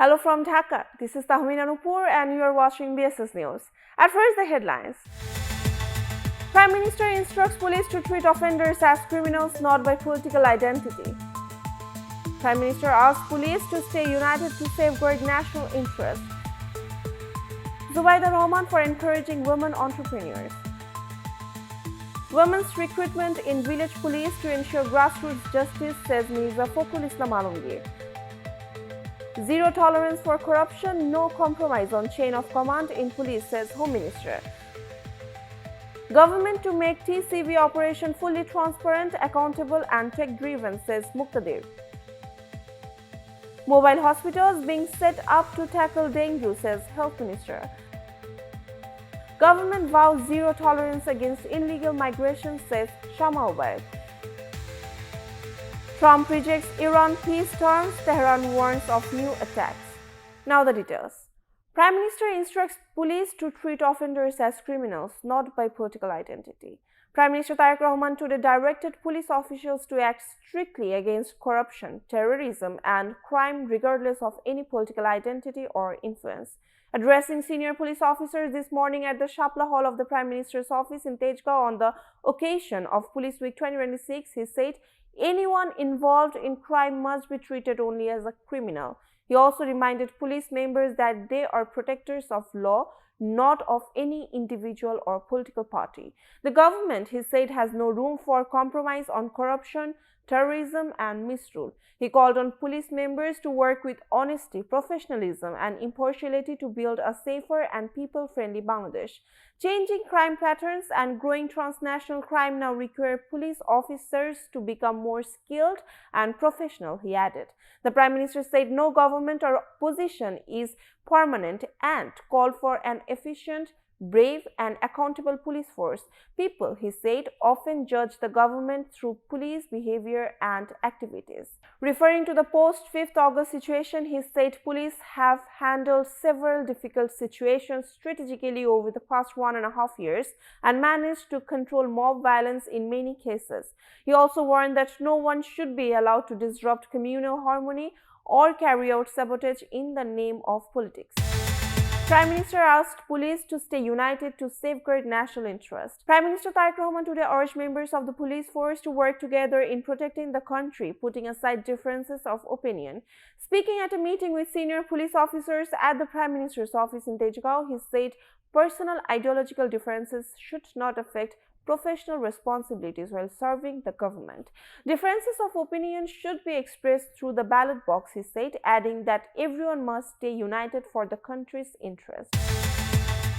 Hello from Dhaka. This is Tahmin Anupur and you are watching BSS News. At first, the headlines. Prime Minister instructs police to treat offenders as criminals not by political identity. Prime Minister asks police to stay united to safeguard national interest. Zubaida Rahman for encouraging women entrepreneurs. Women's recruitment in village police to ensure grassroots justice, says Fakhrul. Zero tolerance for corruption, no compromise on chain of command in police, says Home Minister. Government to make TCV operation fully transparent, accountable and tech-driven, says Muktadir. Mobile hospitals being set up to tackle dengue, says Health Minister. Government vows zero tolerance against illegal migration, says Shama. Trump rejects Iran peace terms, Tehran warns of new attacks. Now the details. Prime Minister instructs police to treat offenders as criminals, not by political identity. Prime Minister Tareq Rahman today directed police officials to act strictly against corruption, terrorism and crime regardless of any political identity or influence. Addressing senior police officers this morning at the Shapla Hall of the Prime Minister's office in Tehran on the occasion of Police Week 2026, he said, anyone involved in crime must be treated only as a criminal. He also reminded police members that they are protectors of law, not of any individual or political party. The government, he said, has no room for compromise on corruption, terrorism and misrule. He called on police members to work with honesty, professionalism and impartiality to build a safer and people-friendly Bangladesh. Changing crime patterns and growing transnational crime now require police officers to become more skilled and professional, he added. The Prime Minister said no government or position is permanent and called for an efficient, brave and accountable police force. People, he said, often judge the government through police behavior and activities. Referring to the post-5th August situation, he said police have handled several difficult situations strategically over the past 1.5 years and managed to control mob violence in many cases. He also warned that no one should be allowed to disrupt communal harmony or carry out sabotage in the name of politics. Prime Minister asked police to stay united to safeguard national interest. Prime Minister Tareq Rahman today urged members of the police force to work together in protecting the country, putting aside differences of opinion. Speaking at a meeting with senior police officers at the Prime Minister's office in Tehran, he said personal ideological differences should not affect professional responsibilities while serving the government. Differences of opinion should be expressed through the ballot box, he said, adding that everyone must stay united for the country's interest.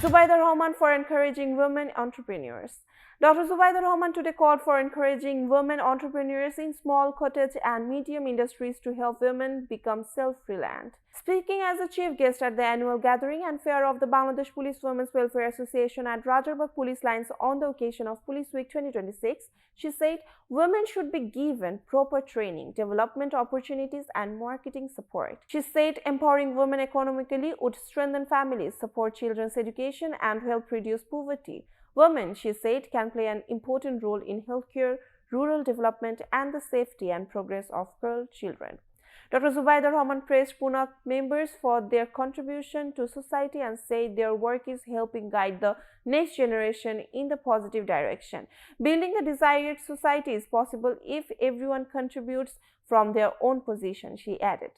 Zubaida Rahman for encouraging women entrepreneurs. Dr. Zubaida Rahman today called for encouraging women entrepreneurs in small, cottage and medium industries to help women become self-reliant. Speaking as a chief guest at the annual gathering and fair of the Bangladesh Police Women's Welfare Association at Rajarbagh Police Lines on the occasion of Police Week 2026, she said women should be given proper training, development opportunities and marketing support. She said empowering women economically would strengthen families, support children's education and help reduce poverty. Women, she said, can play an important role in healthcare, rural development and the safety and progress of girl children. Dr. Zubaida Rahman praised Punak members for their contribution to society and said their work is helping guide the next generation in the positive direction. Building the desired society is possible if everyone contributes from their own position, she added.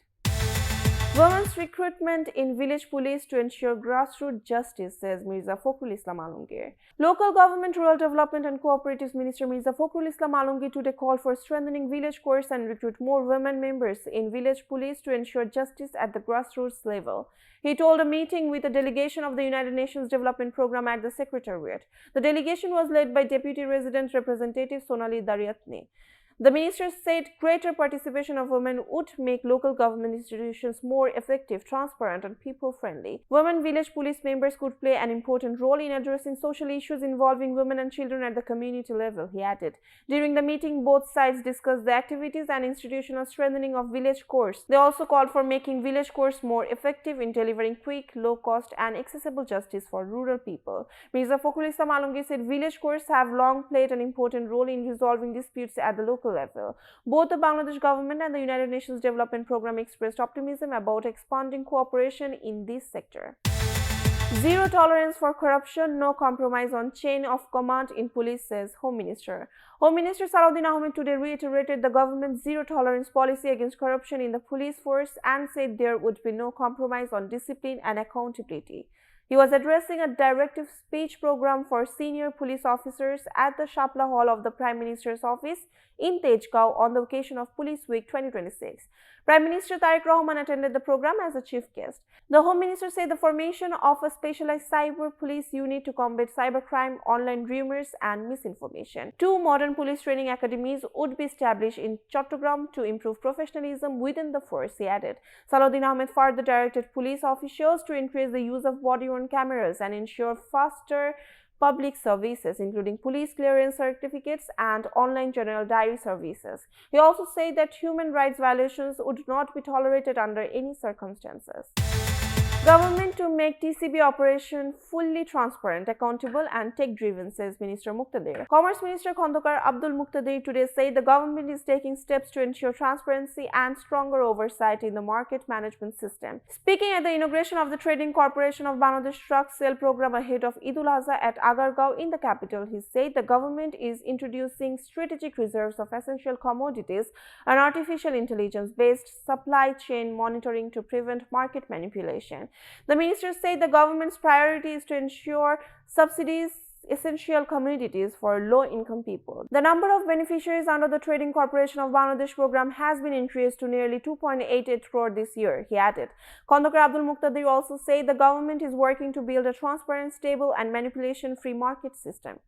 Women's recruitment in village police to ensure grassroots justice, says Fakhrul. Local Government, Rural Development and Cooperatives Minister Fakhrul today called for strengthening village corps and recruit more women members in village police to ensure justice at the grassroots level. He told a meeting with a delegation of the United Nations Development Programme at the Secretariat. The delegation was led by Deputy Resident Representative Sonali Daryatne. The minister said greater participation of women would make local government institutions more effective, transparent and people-friendly. Women village police members could play an important role in addressing social issues involving women and children at the community level, he added. During the meeting, both sides discussed the activities and institutional strengthening of village corps. They also called for making village corps more effective in delivering quick, low-cost and accessible justice for rural people. Fakhrul said village corps have long played an important role in resolving disputes at the local local level. Both the Bangladesh government and the United Nations Development Programme expressed optimism about expanding cooperation in this sector. Zero tolerance for corruption, no compromise on chain of command in police, says Home Minister. Home Minister Salahuddin Ahmed today reiterated the government's zero tolerance policy against corruption in the police force and said there would be no compromise on discipline and accountability. He was addressing a directive speech program for senior police officers at the Shapla Hall of the Prime Minister's office in Tejgaon on the occasion of Police Week 2026. Prime Minister Tariq Rahman attended the program as a chief guest. The Home Minister said the formation of a specialized cyber police unit to combat cybercrime, online rumors and misinformation. 2 modern police training academies would be established in Chattogram to improve professionalism within the force, he added. Salahuddin Ahmed further directed police officials to increase the use of body-worn cameras and ensure faster public services, including police clearance certificates and online general diary services. He also said that human rights violations would not be tolerated under any circumstances. Government to make TCB operation fully transparent, accountable and tech-driven, says Minister Muktadir. Commerce Minister Khondokar Abdul Muktadir today said the government is taking steps to ensure transparency and stronger oversight in the market management system. Speaking at the inauguration of the Trading Corporation of Bangladesh Truck Sale Program ahead of Eid ul-Azha at Agargaon in the capital, he said the government is introducing strategic reserves of essential commodities and artificial intelligence-based supply chain monitoring to prevent market manipulation. The minister said the government's priority is to ensure subsidies essential commodities for low-income people. The number of beneficiaries under the Trading Corporation of Bangladesh program has been increased to nearly 2.88 crore this year, he added. Khondokar Abdul Muktadir also said the government is working to build a transparent, stable and manipulation-free market system.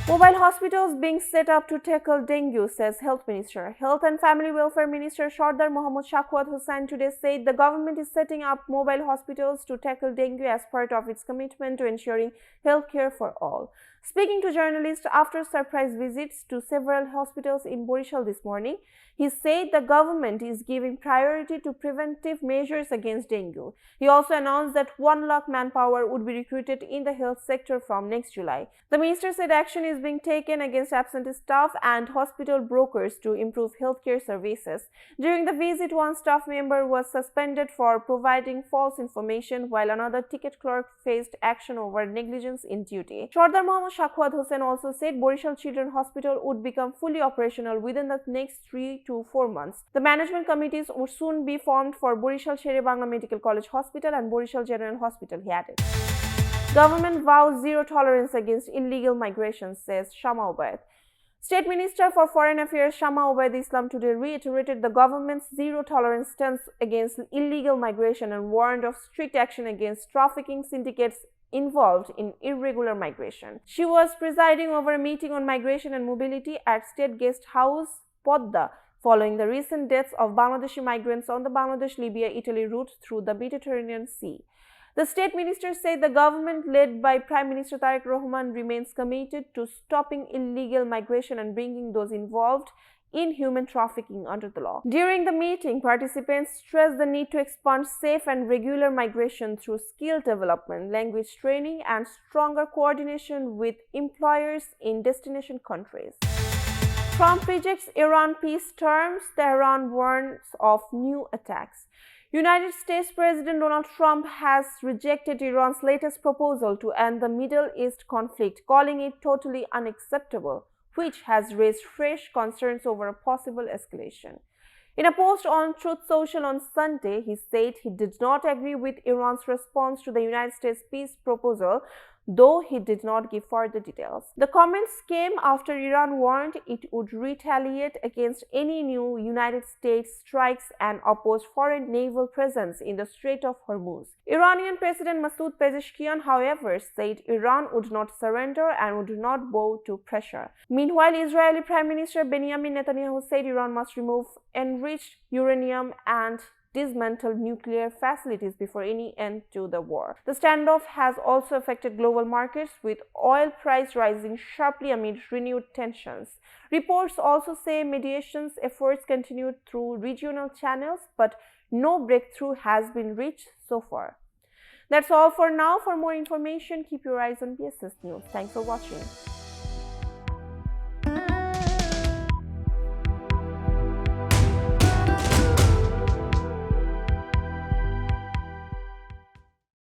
Mobile hospitals being set up to tackle dengue, says Health Minister. Health and Family Welfare Minister Sardar Mohammad Shakwat Hossain today said the government is setting up mobile hospitals to tackle dengue as part of its commitment to ensuring health care for all. Speaking to journalists after surprise visits to several hospitals in Borishal this morning, he said the government is giving priority to preventive measures against dengue. He also announced that 1 lakh manpower would be recruited in the health sector from next July. The minister said action is being taken against absentee staff and hospital brokers to improve healthcare services. During the visit, 1 staff member was suspended for providing false information, while another ticket clerk faced action over negligence in duty. Sardar Mohammad Shakwat Hossain also said Borishal Children's Hospital would become fully operational within the next 3 to 4 months. The management committees would soon be formed for Borishal Shere-Bangla Medical College Hospital and Borishal General Hospital, he added. Government vows zero tolerance against illegal migration, says Shama. State Minister for Foreign Affairs Shama Islam today reiterated the government's zero tolerance stance against illegal migration and warned of strict action against trafficking syndicates involved in irregular migration. She was presiding over a meeting on migration and mobility at State Guest House, Podda, following the recent deaths of Bangladeshi migrants on the Bangladesh-Libya-Italy route through the Mediterranean Sea. The state minister said the government led by Prime Minister Tariq Rahman remains committed to stopping illegal migration and bringing those involved in human trafficking under the law. During the meeting, participants stressed the need to expand safe and regular migration through skill development, language training, and stronger coordination with employers in destination countries. Trump rejects Iran peace terms, Tehran warns of new attacks. United States President Donald Trump has rejected Iran's latest proposal to end the Middle East conflict, calling it totally unacceptable, which has raised fresh concerns over a possible escalation. In a post on Truth Social on Sunday, he said he did not agree with Iran's response to the United States peace proposal, though he did not give further details. The comments came after Iran warned it would retaliate against any new United States strikes and opposed foreign naval presence in the Strait of Hormuz. Iranian President Masoud Pezeshkian, however, said Iran would not surrender and would not bow to pressure. Meanwhile, Israeli Prime Minister Benjamin Netanyahu said Iran must remove enriched uranium and dismantle nuclear facilities before any end to the war. The standoff has also affected global markets, with oil price rising sharply amid renewed tensions. Reports also say mediation efforts continued through regional channels, but no breakthrough has been reached so far. That's all for now. For more information, keep your eyes on BSS News. Thanks for watching.